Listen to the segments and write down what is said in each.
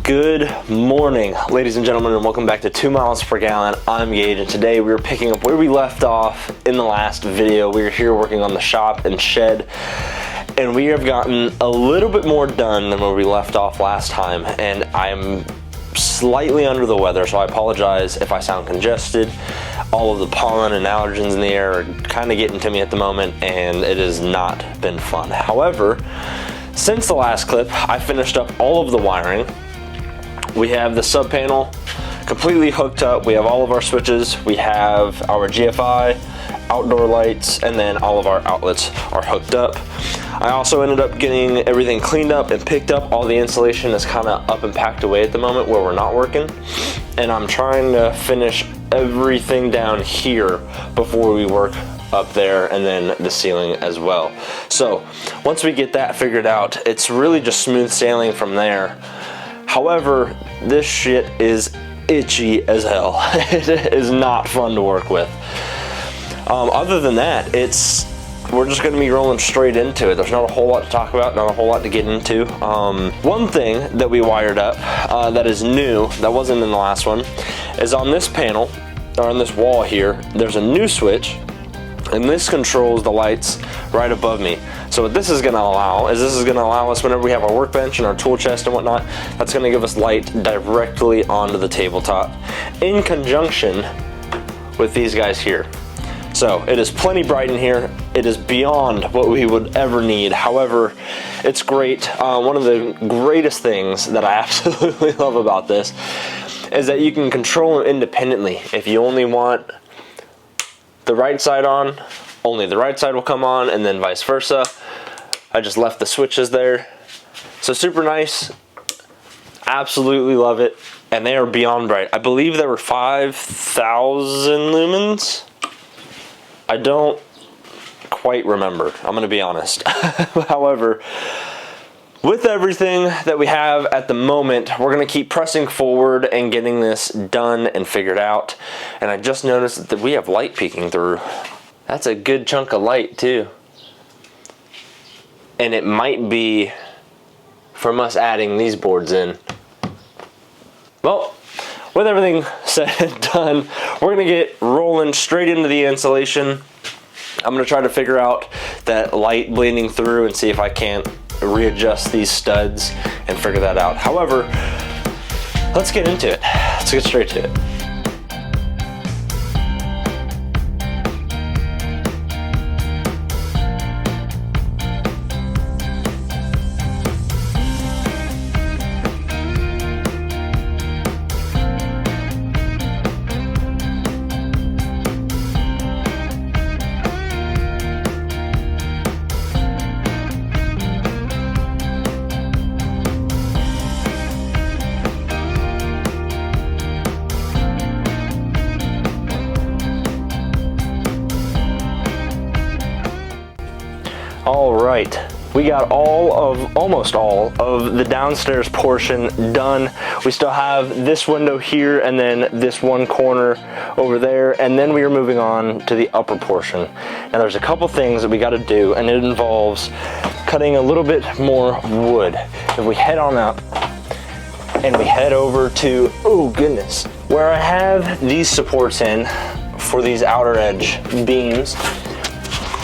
Good morning, ladies and gentlemen, and welcome back to 2 miles per gallon. I'm Gage, and today we're picking up where we left off in the last video. We were here working on the shop and shed, and we have gotten a little bit more done than where we left off last time, and I'm slightly under the weather, so I apologize if I sound congested. All of the pollen and allergens in the air are kind of getting to me at the moment, and it has not been fun. However, since the last clip, I finished up all of the wiring. We have the sub panel completely hooked up. We have all of our switches. We have our GFI, outdoor lights, and then all of our outlets are hooked up. I also ended up getting everything cleaned up and picked up. All the insulation is kind of up and packed away at the moment where we're not working. And I'm trying to finish everything down here before we work up there, and then the ceiling as well. So once we get that figured out, it's really just smooth sailing from there. However, this shit is itchy as hell. It is not fun to work with. Other than that, we're just gonna be rolling straight into it. There's not a whole lot to talk about, not a whole lot to get into. One thing that we wired up that is new, that wasn't in the last one, is on this panel, or on this wall here, there's a new switch, and this controls the lights right above me. So what this is gonna allow us, whenever we have our workbench and our tool chest and whatnot, that's gonna give us light directly onto the tabletop in conjunction with these guys here. So it is plenty bright in here. It is beyond what we would ever need. However, it's great. One of the greatest things that I absolutely love about this is that you can control them independently. If you only want the right side on, only the right side will come on, and then vice versa. I just left the switches there. So super nice. Absolutely love it. And they are beyond bright. I believe there were 5,000 lumens. I don't quite remember, I'm gonna be honest. However, with everything that we have at the moment, we're gonna keep pressing forward and getting this done and figured out. And I just noticed that we have light peeking through. That's a good chunk of light too. And it might be from us adding these boards in. Well, with everything said and done, we're gonna get rolling straight into the insulation. I'm gonna try to figure out that light bleeding through and see if I can't readjust these studs and figure that out. However, let's get into it. Let's get straight to it. All right, we got almost all of the downstairs portion done. We still have this window here and then this one corner over there, and then we are moving on to the upper portion. Now there's a couple things that we got to do, and it involves cutting a little bit more wood. If we head on up and we head over to, oh goodness, where I have these supports in for these outer edge beams,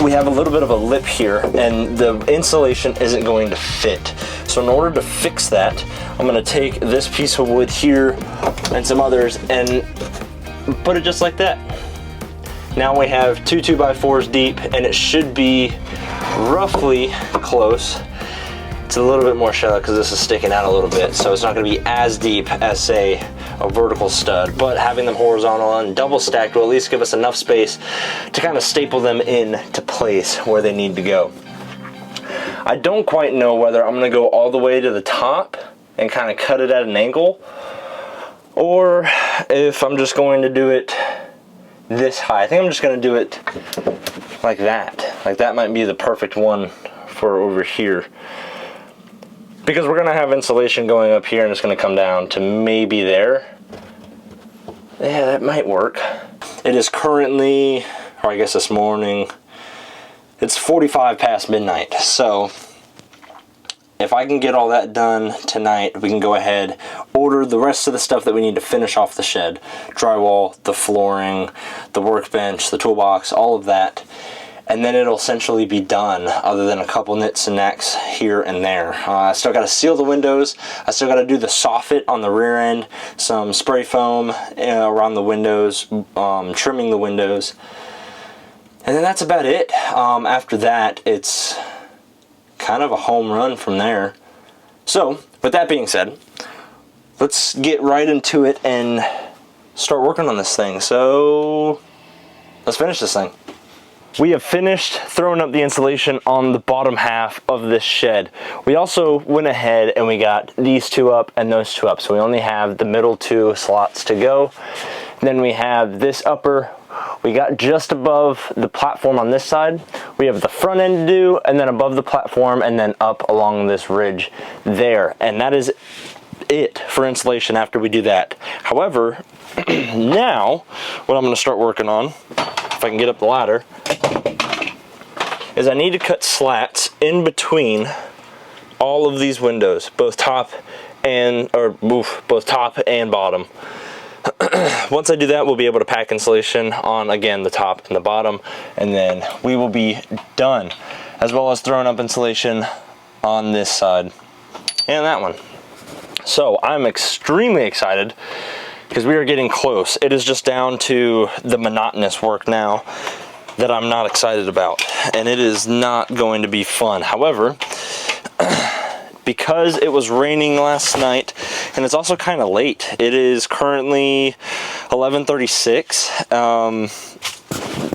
we have a little bit of a lip here, and the insulation isn't going to fit. So in order to fix that, I'm going to take this piece of wood here and some others and put it just like that. Now we have 2 2x4s deep, and it should be roughly close. It's a little bit more shallow because this is sticking out a little bit, so it's not going to be as deep as, say, a vertical stud, but having them horizontal and double stacked will at least give us enough space to kind of staple them in to place where they need to go. I don't quite know whether I'm going to go all the way to the top and kind of cut it at an angle, or if I'm just going to do it this high. I think I'm just going to do it like that. Like that might be the perfect one for over here, because we're going to have insulation going up here and it's going to come down to maybe there. Yeah, that might work. It is currently, or I guess this morning, it's 45 past midnight. So if I can get all that done tonight, we can go ahead, order the rest of the stuff that we need to finish off the shed. Drywall, the flooring, the workbench, the toolbox, all of that. And then it'll essentially be done, other than a couple nits and necks here and there. I still got to seal the windows. I still got to do the soffit on the rear end, some spray foam around the windows, trimming the windows. And then that's about it. After that, it's kind of a home run from there. So, with that being said, let's get right into it and start working on this thing. So, let's finish this thing. We have finished throwing up the insulation on the bottom half of this shed. We also went ahead and we got these two up and those two up. So we only have the middle two slots to go. Then we have this upper. We got just above the platform on this side. We have the front end to do, and then above the platform, and then up along this ridge there. And that is it for insulation after we do that. However, now what I'm going to start working on, if I can get up the ladder, is I need to cut slats in between all of these windows, both top and bottom. Once I do that, we'll be able to pack insulation on, again, the top and the bottom, and then we will be done, as well as throwing up insulation on this side and that one. So I'm extremely excited because we are getting close. It is just down to the monotonous work now that I'm not excited about, and it is not going to be fun. However, because it was raining last night, and it's also kind of late. It is currently 11:36,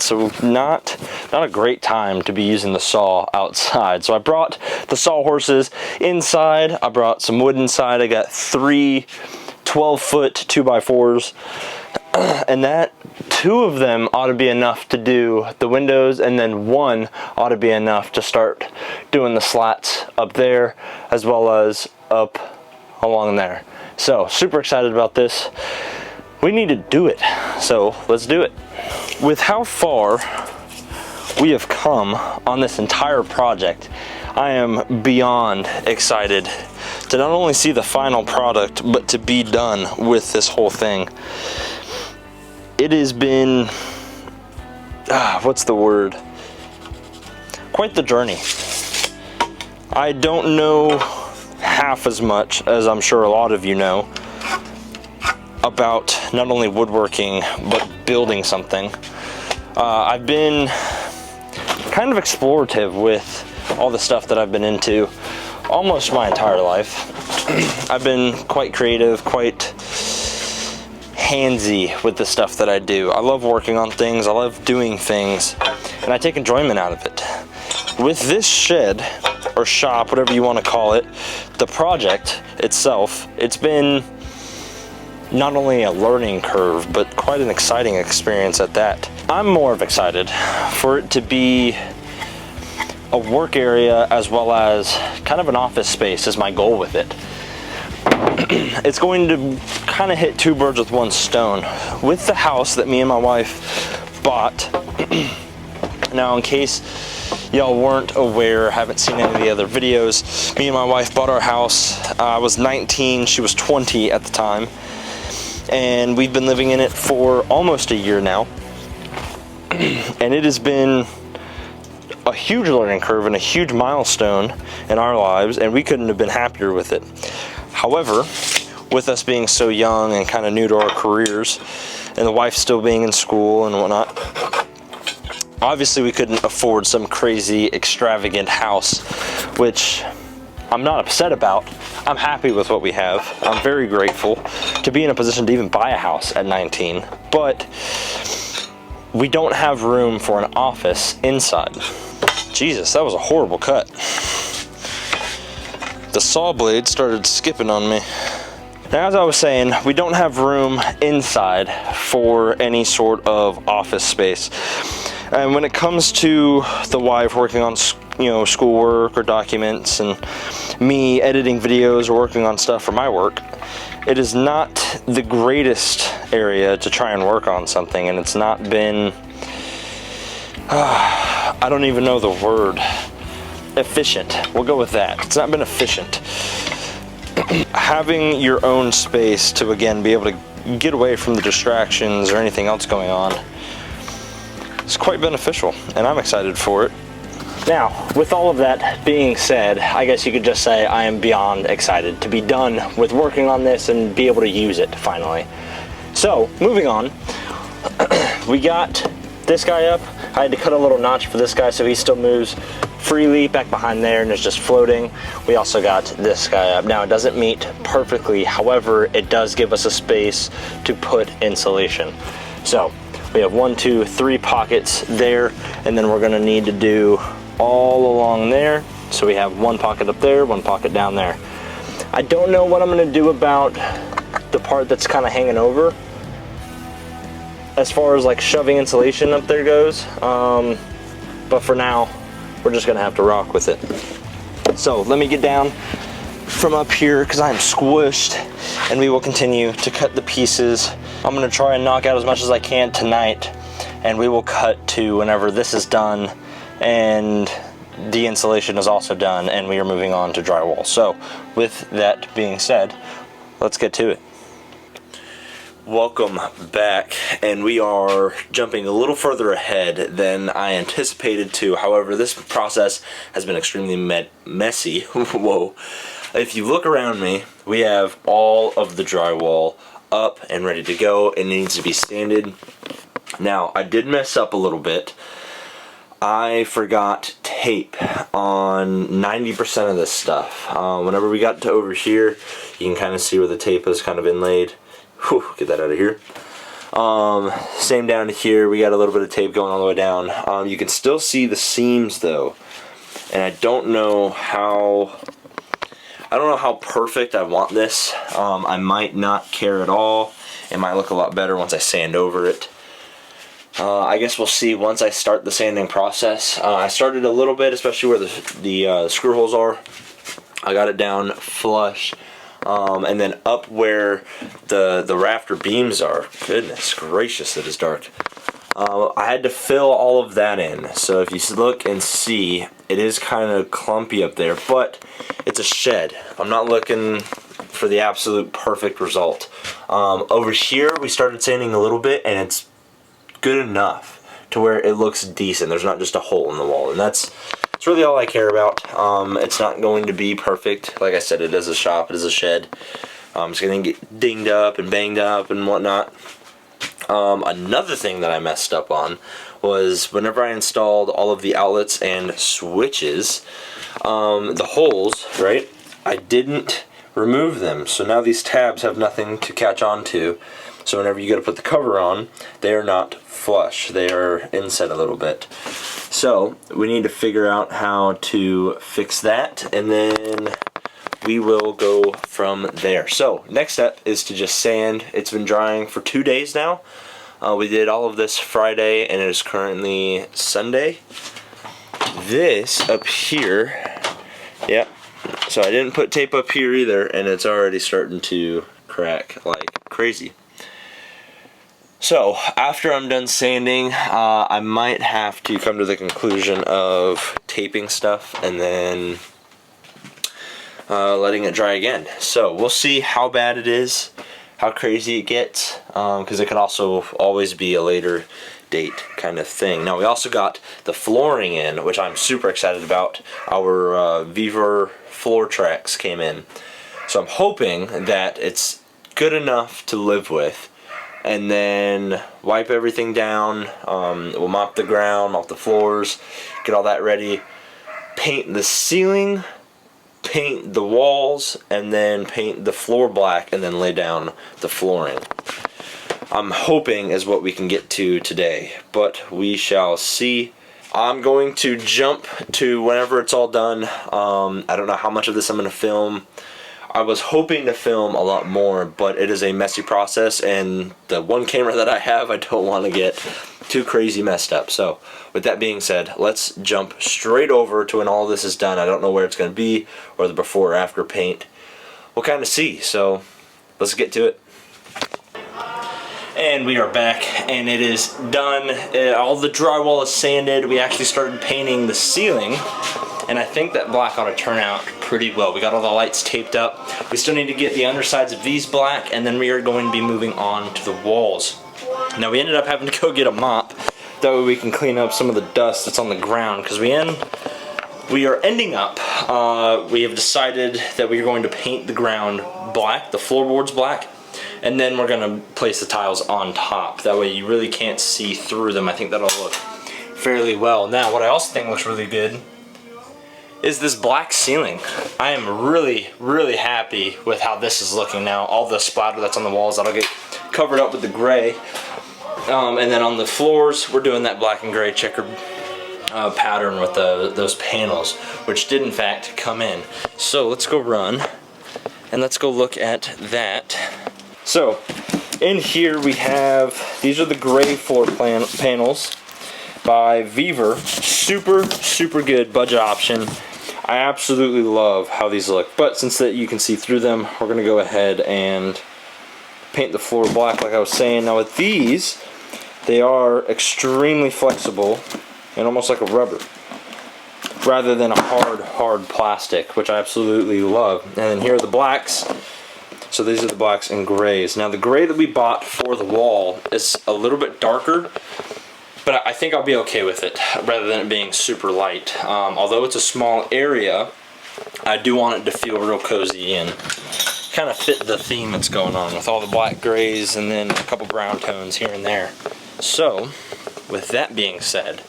so not a great time to be using the saw outside. So I brought the saw horses inside. I brought some wood inside. I got 3 12-foot 2x4s, and that 2 of them ought to be enough to do the windows, and then 1 ought to be enough to start doing the slats up there as well as up along there. So super excited about this. We need to do it, so let's do it. With how far we have come on this entire project, I am beyond excited to not only see the final product, but to be done with this whole thing. It has been, what's the word? Quite the journey. I don't know half as much as I'm sure a lot of you know about not only woodworking, but building something. I've been kind of explorative with all the stuff that I've been into almost my entire life. I've been quite creative, quite handsy with the stuff that I do. I love working on things, I love doing things, and I take enjoyment out of it. With this shed, or shop, whatever you want to call it, the project itself, it's been not only a learning curve, but quite an exciting experience at that. I'm more of excited for it to be a work area as well as kind of an office space is my goal with it. It's going to kind of hit 2 birds with 1 stone. With the house that me and my wife bought, now in case y'all weren't aware, haven't seen any of the other videos, me and my wife bought our house. I was 19, she was 20 at the time, and we've been living in it for almost a year now. And it has been a huge learning curve and a huge milestone in our lives, and we couldn't have been happier with it. However, with us being so young and kind of new to our careers, and the wife still being in school and whatnot, obviously we couldn't afford some crazy extravagant house, which I'm not upset about. I'm happy with what we have. I'm very grateful to be in a position to even buy a house at 19, but we don't have room for an office inside. Jesus, that was a horrible cut. The saw blade started skipping on me. Now, as I was saying, we don't have room inside for any sort of office space. And when it comes to the wife working on, schoolwork or documents, and me editing videos or working on stuff for my work, it is not the greatest area to try and work on something, and it's not been, I don't even know the word. efficient. We'll go with that. It's not been efficient. Having your own space to, again, be able to get away from the distractions or anything else going on is quite beneficial, and I'm excited for it. Now, with all of that being said, I guess you could just say I am beyond excited to be done with working on this and be able to use it finally. So, moving on, we got this guy up. I had to cut a little notch for this guy so he still moves freely back behind there and is just floating. We also got this guy up. Now, it doesn't meet perfectly, however, it does give us a space to put insulation. So we have 1, 2, 3 pockets there, and then we're gonna need to do all along there. So we have 1 pocket up there, 1 pocket down there. I don't know what I'm gonna do about the part that's kind of hanging over as far as like shoving insulation up there goes, but for now we're just gonna have to rock with it. So let me get down from up here because I'm squished, and we will continue to cut the pieces. I'm gonna try and knock out as much as I can tonight, and we will cut to whenever this is done and the insulation is also done and we are moving on to drywall. So with that being said, let's get to it. Welcome back, and we are jumping a little further ahead than I anticipated to. However, this process has been extremely messy. Whoa. If you look around me, we have all of the drywall up and ready to go. It needs to be sanded. Now, I did mess up a little bit. I forgot tape on 90% of this stuff. Whenever we got to over here, you can kind of see where the tape is kind of inlaid. Whew, get that out of here. Same down to here, we got a little bit of tape going all the way down. You can still see the seams though, and I don't know how perfect I want this. I might not care at all. It might look a lot better once I sand over it. I guess we'll see once I start the sanding process. I started a little bit, especially where the screw holes are. I got it down flush. And then up where the rafter beams are, goodness gracious, it is dark. I had to fill all of that in. So if you look and see, it is kind of clumpy up there, but it's a shed. I'm not looking for the absolute perfect result. Over here, we started sanding a little bit, and it's good enough to where it looks decent. There's not just a hole in the wall, and that's really all I care about. It's not going to be perfect. Like I said, it is a shop, it is a shed. It's going to get dinged up and banged up and whatnot. Another thing that I messed up on was whenever I installed all of the outlets and switches, the holes, right, I didn't remove them. So now these tabs have nothing to catch on to. So whenever you go to put the cover on, they are not flush. They are inset a little bit. So we need to figure out how to fix that, and then we will go from there. So next step is to just sand. It's been drying for 2 days now. We did all of this Friday, and it is currently Sunday. This up here, yeah, so I didn't put tape up here either, and it's already starting to crack like crazy. So after I'm done sanding, I might have to come to the conclusion of taping stuff and then letting it dry again. So we'll see how bad it is, how crazy it gets, because it could also always be a later date kind of thing. Now we also got the flooring in, which I'm super excited about. Our Viver floor tracks came in. So I'm hoping that it's good enough to live with. And then wipe everything down. We'll mop the ground, mop the floors, get all that ready. Paint the ceiling, paint the walls, and then paint the floor black, and then lay down the flooring. I'm hoping is what we can get to today, but we shall see. I'm going to jump to whenever it's all done. I don't know how much of this I'm going to film. I was hoping to film a lot more, but it is a messy process, and the one camera that I have, I don't want to get too crazy messed up. So with that being said, let's jump straight over to when all this is done. I don't know where it's going to be, or the before or after paint. We'll kind of see, so let's get to it. And we are back, and it is done. All the drywall is sanded. We actually started painting the ceiling, and I think that black ought to turn out pretty well. We got all the lights taped up. We still need to get the undersides of these black, and then we are going to be moving on to the walls. Now we ended up having to go get a mop, that way we can clean up some of the dust that's on the ground, because we are ending up, we have decided that we are going to paint the ground black, the floorboards black, and then we're going to place the tiles on top. That way you really can't see through them. I think that'll look fairly well. Now, what I also think looks really good is this black ceiling. I am really, really happy with how this is looking now. All the splatter that's on the walls, that'll get covered up with the gray. And then on the floors, we're doing that black and gray checkered pattern with those panels, which did in fact come in. So let's go run and let's go look at that. So in here we have, these are the gray floor panels by Viver. Super good budget option. I absolutely love how these look, but since that you can see through them, we're gonna go ahead and paint the floor black like I was saying. Now with these, they are extremely flexible and almost like a rubber, rather than a hard plastic, which I absolutely love. And then here are the blacks. So these are the blacks and grays. Now the gray that we bought for the wall is a little bit darker, but I think I'll be okay with it, rather than it being super light. Although it's a small area, I do want it to feel real cozy and kind of fit the theme that's going on with all the black grays and then a couple brown tones here and there. So with that being said,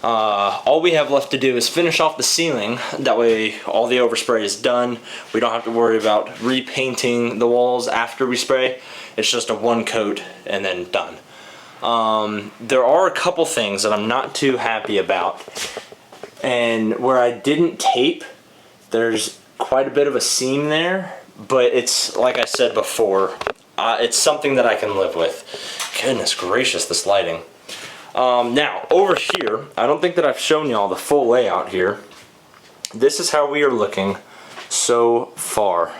all we have left to do is finish off the ceiling. That way all the overspray is done. We don't have to worry about repainting the walls after we spray. It's just a one coat and then done. There are a couple things that I'm not too happy about, and where I didn't tape, there's quite a bit of a seam there, but it's, like I said before, it's something that I can live with. Goodness gracious, this lighting. Now, over here, I don't think that I've shown y'all the full layout here. This is how we are looking so far.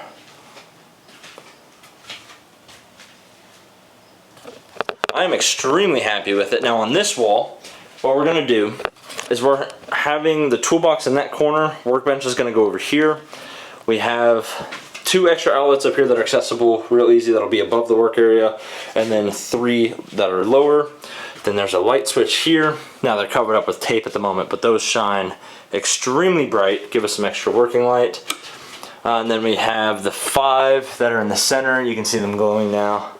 I am extremely happy with it. Now on this wall, what we're going to do is we're having the toolbox in that corner. Workbench is going to go over here. We have 2 extra outlets up here that are accessible real easy, that'll be above the work area, and then 3 that are lower. Then there's a light switch here. Now they're covered up with tape at the moment, but those shine extremely bright, give us some extra working light. And then we have the 5 that are in the center. You can see them glowing now.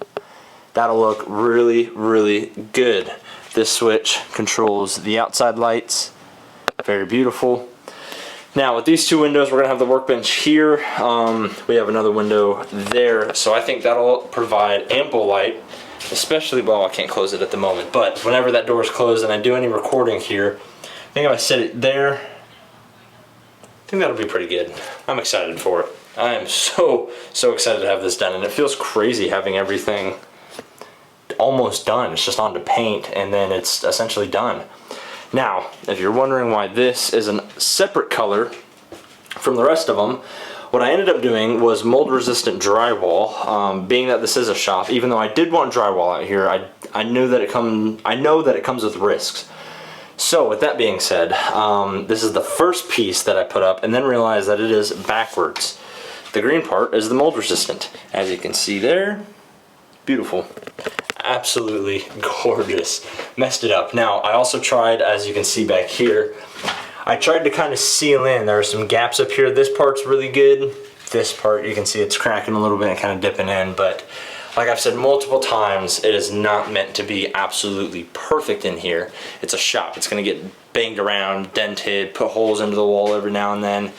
That'll look really, really good. This switch controls the outside lights. Very beautiful. Now with these 2 windows, we're gonna have the workbench here. We have another window there, so I think that'll provide ample light, especially, well, I can't close it at the moment, but whenever that door is closed and I do any recording here, I think if I set it there, I think that'll be pretty good. I'm excited for it. I am so excited to have this done, and it feels crazy having everything almost done. It's just on to paint and then it's essentially done. Now, if you're wondering why this is a separate color from the rest of them, what I ended up doing was mold resistant drywall. Being that this is a shop, even though I did want drywall out here, I know that it comes with risks. So with that being said, this is the first piece that I put up, and then realized that it is backwards. The green part is the mold resistant. As you can see there, beautiful. Absolutely gorgeous. Messed it up. Now I also tried, as you can see back here, I tried to kind of seal in. There are some gaps up here. This part's really good. This part, you can see it's cracking a little bit and kind of dipping in, but like I've said multiple times, it is not meant to be absolutely perfect in here. It's a shop. It's going to get banged around, dented, put holes into the wall every now and then.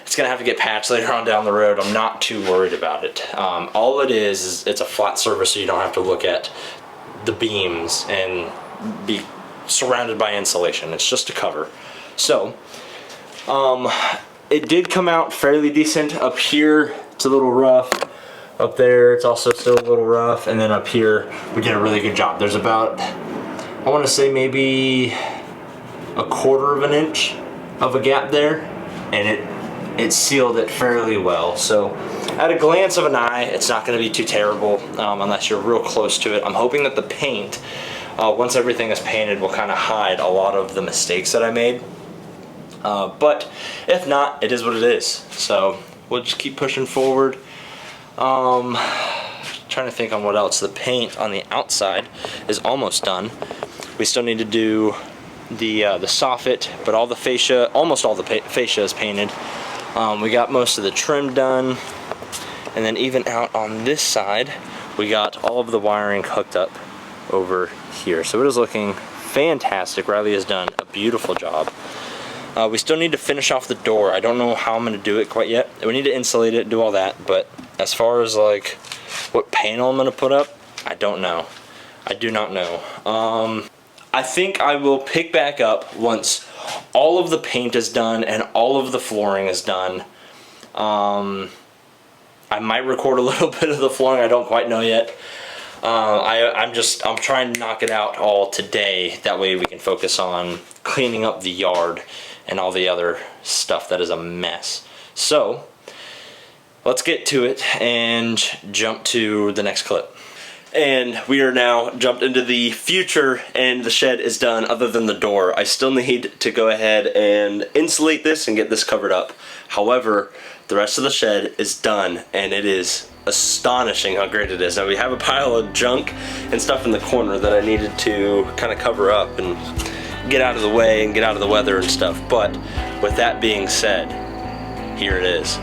It's gonna have to get patched later on down the road. I'm not too worried about it. All it is it's a flat surface, so you don't have to look at the beams and be surrounded by insulation. It's just a cover. So, it did come out fairly decent. Up here, it's a little rough. Up there, it's also still a little rough. And then up here, we did a really good job. There's about, I wanna say maybe 1/4 of an inch of a gap there, and it sealed it fairly well. So at a glance of an eye, it's not going to be too terrible unless you're real close to it. I'm hoping that the paint, once everything is painted, will kind of hide a lot of the mistakes that I made. But if not, it is what it is. So we'll just keep pushing forward. Trying to think on what else. The paint on the outside is almost done. We still need to do the soffit, but all the fascia, almost all the fascia is painted. We got most of the trim done, and then even out on this side, we got all of the wiring hooked up over here. So it is looking fantastic. Riley has done a beautiful job. We still need to finish off the door. I don't know how I'm going to do it quite yet. We need to insulate it, do all that, but as far as like what panel I'm going to put up, I don't know. I do not know. I think I will pick back up once all of the paint is done and all of the flooring is done. I might record a little bit of the flooring. I don't quite know yet. I'm trying to knock it out all today. That way we can focus on cleaning up the yard and all the other stuff that is a mess. So let's get to it and jump to the next clip. And we are now jumped into the future, and the shed is done other than the door. I still need to go ahead and insulate this and get this covered up. However, the rest of the shed is done, and it is astonishing how great it is. Now we have a pile of junk and stuff in the corner that I needed to kind of cover up and get out of the way and get out of the weather and stuff. But with that being said, here it is.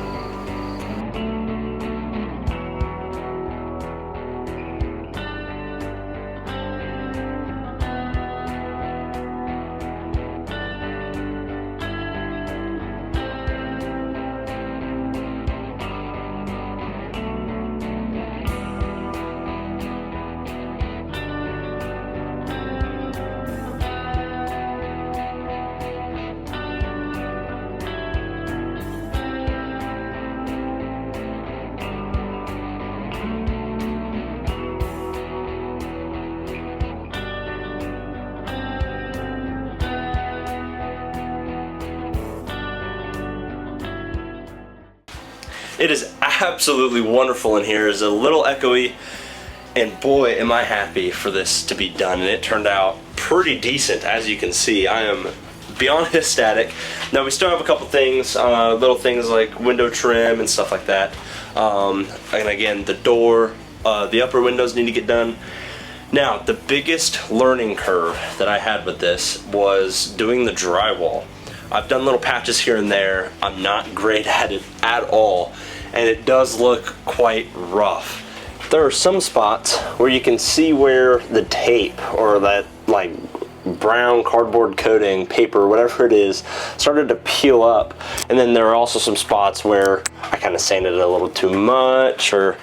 It is absolutely wonderful in here. It's a little echoey, and boy am I happy for this to be done, and it turned out pretty decent. As you can see, I am beyond ecstatic. Now we still have a couple things, little things like window trim and stuff like that, and again the door, the upper windows need to get done. Now the biggest learning curve that I had with this was doing the drywall. I've done little patches here and there. I'm not great at it at all, and it does look quite rough. There are some spots where you can see where the tape or that like brown cardboard coating, paper, whatever it is, started to peel up, and then there are also some spots where I kind of sanded it a little too much, or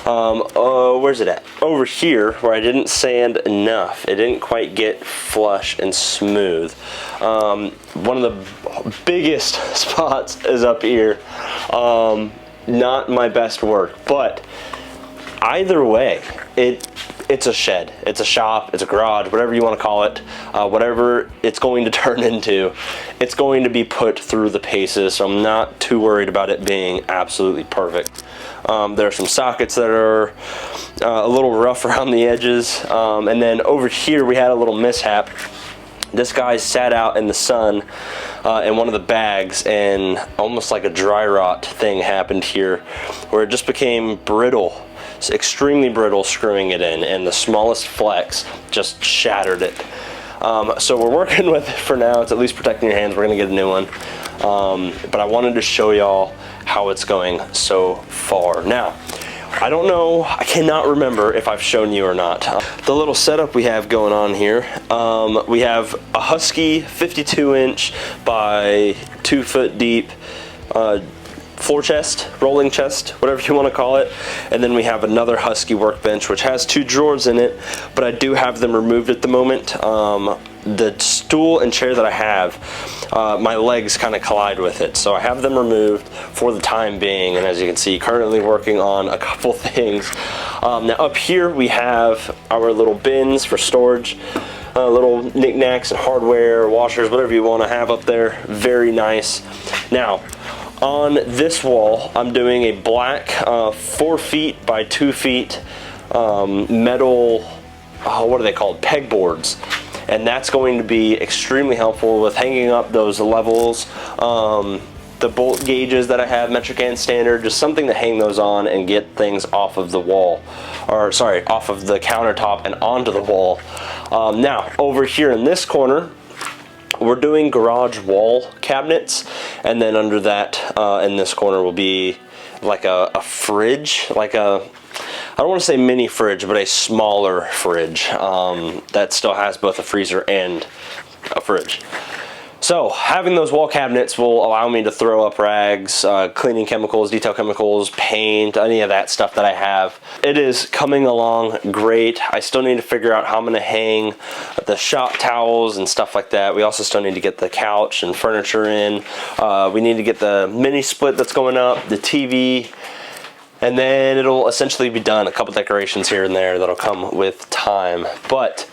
where's it at? Over here, where I didn't sand enough. It didn't quite get flush and smooth. One of the biggest spots is up here. Not my best work, but either way, it's a shed, it's a shop, it's a garage, whatever you want to call it, whatever it's going to turn into, it's going to be put through the paces, so I'm not too worried about it being absolutely perfect. There are some sockets that are a little rough around the edges, and then over here we had a little mishap. This guy sat out in the sun in one of the bags, and almost like a dry rot thing happened here, where it just became brittle. It's extremely brittle screwing it in, and the smallest flex just shattered it. So we're working with it for now. It's at least protecting your hands. We're gonna get a new one. But I wanted to show y'all how it's going so far. Now, I don't know, I cannot remember if I've shown you or not. The little setup we have going on here, we have a Husky 52-inch by 2 foot deep floor chest, rolling chest, whatever you want to call it, and then we have another Husky workbench which has 2 drawers in it, but I do have them removed at the moment. The stool and chair that I have, my legs kind of collide with it, so I have them removed for the time being, and as you can see, currently working on a couple things. Now up here we have our little bins for storage, little knickknacks and hardware, washers, whatever you want to have up there. Very nice. Now on this wall, I'm doing a black 4 feet by 2 feet metal, what are they called? Pegboards. and that's going to be extremely helpful with hanging up those levels, the bolt gauges that I have, metric and standard, just something to hang those on and get things off of the wall, or sorry, off of the countertop and onto the wall. Now, over here in this corner, we're doing garage wall cabinets, and then under that, in this corner will be like a fridge, like a, I don't want to say mini fridge, but a smaller fridge that still has both a freezer and a fridge. So having those wall cabinets will allow me to throw up rags, cleaning chemicals, detail chemicals, paint, any of that stuff that I have. It is coming along great. I still need to figure out how I'm going to hang the shop towels and stuff like that. We also still need to get the couch and furniture in. We need to get the mini split that's going up, the TV, and then it'll essentially be done. A couple decorations here and there that'll come with time. But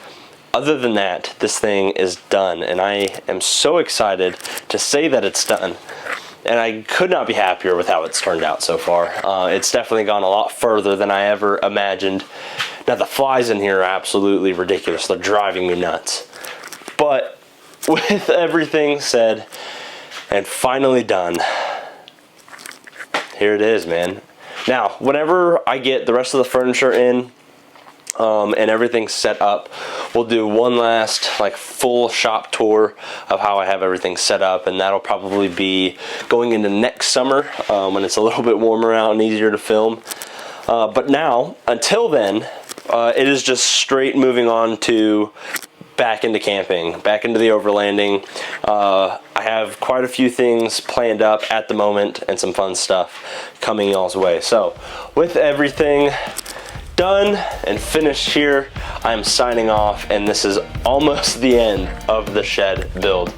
other than that, this thing is done, and I am so excited to say that it's done. And I could not be happier with how it's turned out so far. It's definitely gone a lot further than I ever imagined. Now, the flies in here are absolutely ridiculous. They're driving me nuts. But with everything said and finally done, here it is, man. Now, whenever I get the rest of the furniture in, and everything's set up, we'll do one last like full shop tour of how I have everything set up, and that'll probably be going into next summer when it's a little bit warmer out and easier to film. But now, until then, it is just straight moving on to back into camping, back into the overlanding. I have quite a few things planned up at the moment and some fun stuff coming y'all's way. So with everything done and finished here, I'm signing off, and this is almost the end of the shed build,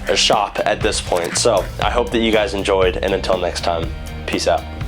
or shop at this point. So I hope that you guys enjoyed, and until next time, peace out.